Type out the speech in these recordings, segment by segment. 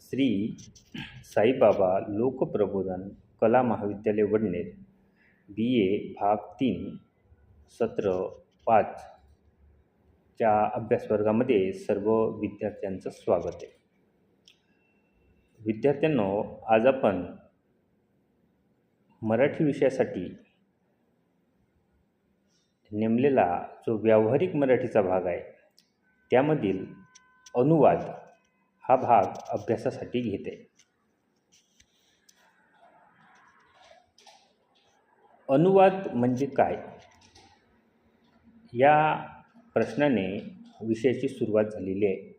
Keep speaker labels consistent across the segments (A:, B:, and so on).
A: श्री साईबाबा लोकप्रबोधन कला महाविद्यालय वडनेर BA भाग 3 सत्र 5 च्या अभ्यासवर्गामध्ये सर्व विद्यार्थ्यांचं स्वागत आहे. विद्यार्थ्यांनो, आज आपण मराठी विषयासाठी नेमलेला जो व्यावहारिक मराठीचा भाग आहे त्यामधील अनुवाद हा भाग अभ्यासासाठी घेत आहे. अनुवाद म्हणजे काय या प्रश्नाने विषयाची सुरुवात झालेली आहे.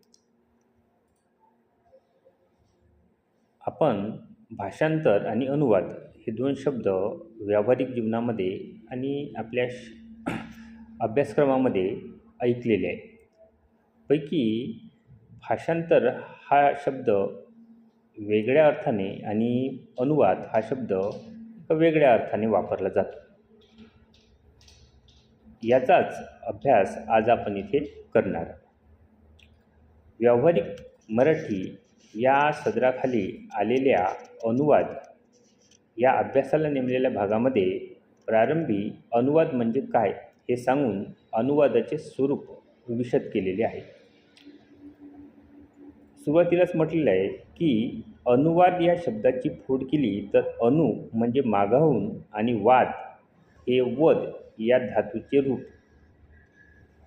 A: आपण भाषांतर आणि अनुवाद हे दोन शब्द व्यावहारिक जीवनामध्ये आणि आपल्या अभ्यासक्रमामध्ये ऐकलेले आहे. पैकी भाषांतर हा शब्द वेगळ्या अर्थाने आणि अनुवाद हा शब्द वेगळ्या अर्थाने वापरला जातो. याचाच अभ्यास आज आपण इथे करणार. व्यावहारिक मराठी या सदराखाली आलेल्या अनुवाद या अभ्यासाला नेमलेल्या भागामध्ये प्रारंभी अनुवाद म्हणजे काय हे सांगून अनुवादाचे स्वरूप विशद केलेले आहे. सुरुवातीलाच म्हटलेलं आहे की अनुवाद या शब्दाची फोड केली तर अनु म्हणजे मागाहून आणि वाद हे वद या धातूचे रूप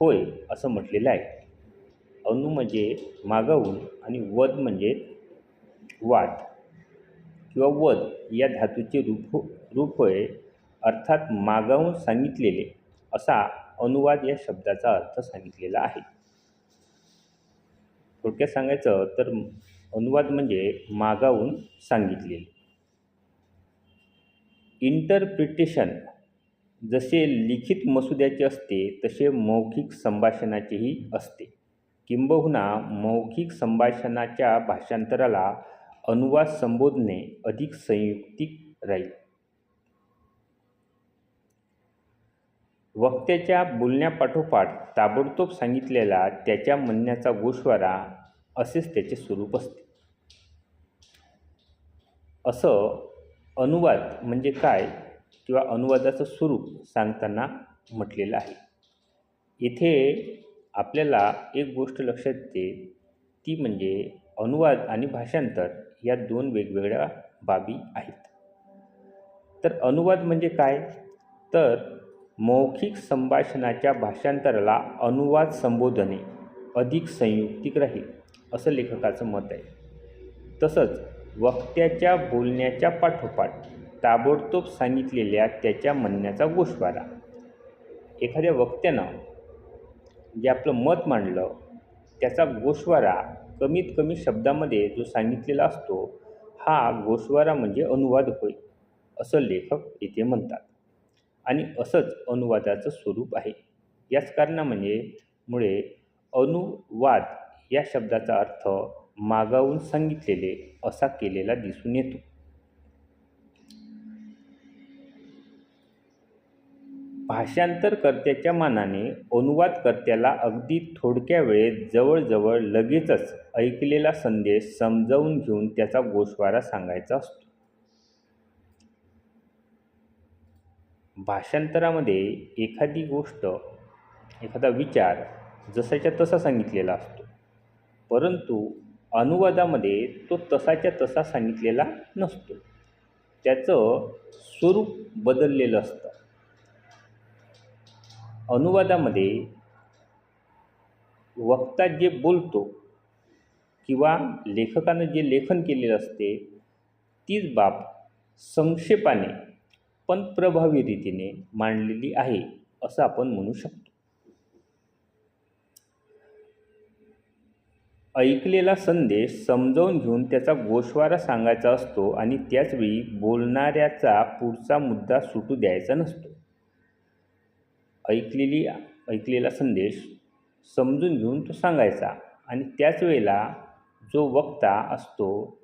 A: होय असं म्हटलेलं आहे. अनु म्हणजे मागाहून आणि वद म्हणजे वाद किंवा वद या धातूचे रूप होय, अर्थात मागाहून सांगितलेले असा अनुवाद या शब्दाचा अर्थ सांगितलेला आहे. थोडक्यात सांगायचं तर अनुवाद म्हणजे मागाहून सांगितलेले. इंटरप्रिटेशन जसे लिखित मसुद्याचे असते तसे मौखिक संभाषणाचेही असते. किंबहुना मौखिक संभाषणाच्या भाषांतराला अनुवाद संबोधणे अधिक संयुक्तिक राहील. वक्त्याच्या बोलण्यापाठोपाठ ताबडतोब सांगितलेला त्याच्या म्हणण्याचा गोषवारा असेच त्याचे स्वरूप असते. असं अनुवाद म्हणजे काय किंवा अनुवादाचं स्वरूप सांगताना म्हटलेलं आहे. येथे आपल्याला एक गोष्ट लक्षात येते ती म्हणजे अनुवाद आणि भाषांतर या दोन वेगवेगळ्या बाबी आहेत. तर अनुवाद म्हणजे काय तर मौखिक संभाषणाच्या भाषांतराला अनुवाद संबोधने अधिक संयुक्तिक राहील असं लेखकाचं मत आहे. तसंच वक्त्याच्या बोलण्याच्या पाठोपाठ ताबडतोब सांगितलेल्या त्याच्या म्हणण्याचा गोषवारा. एखाद्या वक्त्यानं जे आपलं मत मांडलं त्याचा गोषवारा कमीत कमी शब्दामध्ये जो सांगितलेला असतो हा गोषवारा म्हणजे अनुवाद होय असं लेखक येथे म्हणतात. आणि असंच अनुवादाचं स्वरूप आहे. याच कारणामुळे अनुवाद या शब्दाचा अर्थ मागाहून सांगितलेले असा केलेला दिसून येतो. भाषांतरकर्त्याच्या मानाने अनुवादकर्त्याला अगदी थोडक्या वेळेत जवळजवळ लगेचच ऐकलेला संदेश समजावून घेऊन त्याचा गोषवारा सांगायचा असतो. भाषांतरामध्ये एखादी गोष्ट एखादा विचार जसाच्या तसा सांगितलेला असतो, परंतु अनुवादामध्ये तो तसाच्या तसा सांगितलेला नसतो. त्याचं स्वरूप बदललेलं असतं. अनुवादामध्ये वक्ता जे बोलतो किंवा लेखकानं जे लेखन केलेलं असते तीच बाब संक्षेपाने पण प्रभावी रीतीने मांडलेली आहे असं आपण म्हणू शकतो. ऐकलेला संदेश समजावून घेऊन त्याचा गोषवारा सांगायचा असतो आणि त्याचवेळी बोलणाऱ्याचा पुढचा मुद्दा सुटू द्यायचा नसतो. ऐकलेला संदेश समजून घेऊन तो सांगायचा आणि त्याच वेळेला जो वक्ता असतो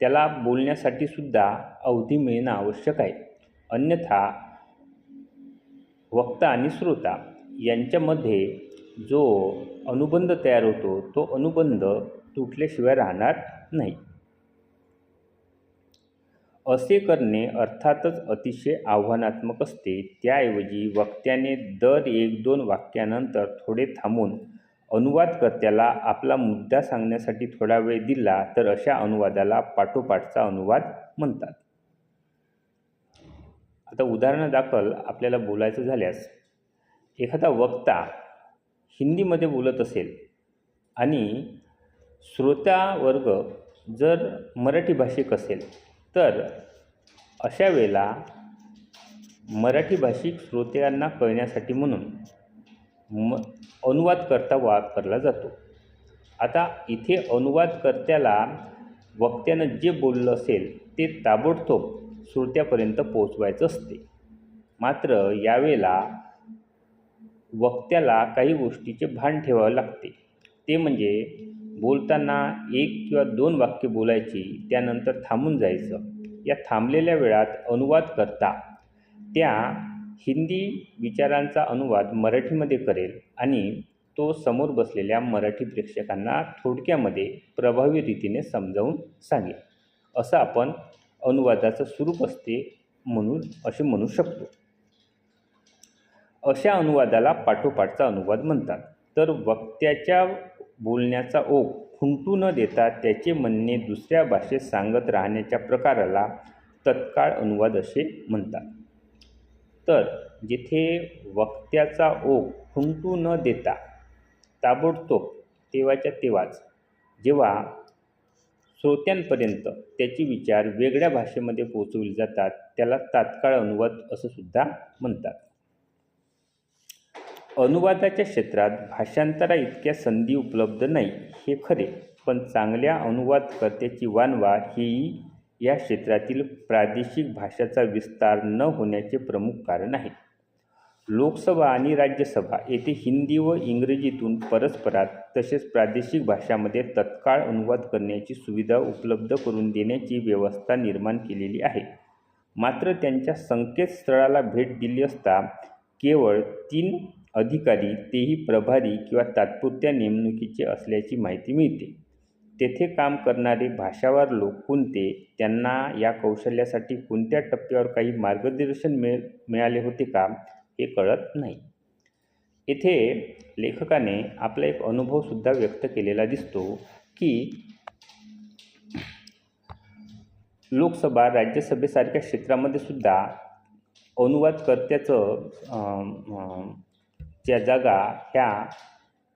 A: त्याला बोलण्यासाठी सुद्धा अवधी मिळणं आवश्यक आहे. अन्यथा वक्ता आणि श्रोता यांच्यामध्ये जो अनुबंध तयार होतो तो अनुबंध तुटल्याशिवाय राहणार नाही. असे करणे अर्थातच अतिशय आव्हानात्मक असते. त्याऐवजी वक्त्याने दर 1-2 वाक्यानंतर थोडे थांबून अनुवादकर्त्याला आपला मुद्दा सांगण्यासाठी थोडा वेळ दिला तर अशा अनुवादाला पाठोपाठचा अनुवाद म्हणतात. आता उदाहरणादाखल आपल्याला बोलायचं झाल्यास, एखादा वक्ता हिंदीमध्ये बोलत असेल आणि श्रोतावर्ग जर मराठी भाषिक असेल, तर अशा वेळेला मराठी भाषिक श्रोत्यांना कळण्यासाठी म्हणून अनुवादकर्ता वापरला जातो. आता इथे अनुवादकर्त्याला वक्त्यानं जे बोललं असेल ते ताबडतोब श्रोत्यापर्यंत पोहोचवायचं असते. मात्र यावेळेला वक्त्याला काही गोष्टीचे भान ठेवावे लागते. ते म्हणजे बोलताना 1 किंवा 2 वाक्य बोलायची, त्यानंतर थांबून जायचं. या थांबलेल्या वेळात अनुवादकर्ता त्या हिंदी विचारांचा अनुवाद मराठीमध्ये करेल आणि तो समोर बसलेल्या मराठी प्रेक्षकांना थोडक्यामध्ये प्रभावी रीतीने समजावून सांगेल. असं आपण अनुवादाचं स्वरूप असते असे म्हणू शकतो. अशा अनुवादाला पाठोपाठचा अनुवाद म्हणतात. तर वक्त्याच्या बोलण्याचा ओघ खुंटू न देता त्याचे म्हणणे दुसऱ्या भाषेत सांगत राहण्याच्या प्रकाराला तत्काळ अनुवाद असे म्हणतात. तर जिथे वक्त्याचा ओघ खुंटू न देता ताबडतोब तेव्हाच्या तेव्हाच जेव्हा श्रोत्यांपर्यंत त्याचे विचार वेगळ्या भाषेमध्ये पोहोचवले जातात, त्याला तात्काळ अनुवाद असं सुद्धा म्हणतात. अनुवादाच्या क्षेत्रात भाषांतरा इतक्या संधी उपलब्ध नाही हे खरे, पण चांगल्या अनुवादकर्त्याची वानवा हेही या क्षेत्रातील प्रादेशिक भाषाचा विस्तार न होण्याचे प्रमुख कारण आहे. लोकसभा आणि राज्यसभा येथे हिंदी व इंग्रजीतून परस्परात तसेच प्रादेशिक भाषांमध्ये तत्काळ अनुवाद करण्याची सुविधा उपलब्ध करून देण्याची व्यवस्था निर्माण केलेली आहे. मात्र त्यांच्या संकेतस्थळाला भेट दिली असता केवळ 3 अधिकारी, तेही प्रभारी किंवा तात्पुरत्या नेमणुकीचे असल्याची माहिती मिळते. तेथे काम करणारे भाषावार लोक कोणते, त्यांना या कौशल्यासाठी कोणत्या टप्प्यावर काही मार्गदर्शन मिळाले होते का, हे कळत नाही. येथे लेखकाने आपला एक अनुभवसुद्धा व्यक्त केलेला दिसतो की लोकसभा, राज्यसभेसारख्या क्षेत्रामध्ये सुद्धा अनुवादकर्त्याचं ज्या जागा ह्या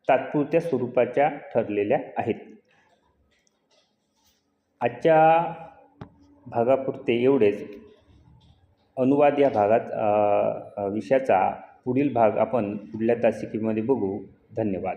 A: तात्पुरत्या स्वरूपाच्या ठरलेल्या आहेत. आजच्या भागापुरते एवढेच. अनुवाद या विषयाचा पुढील भाग आपण पुढल्या तासिकेमध्ये बघू. धन्यवाद.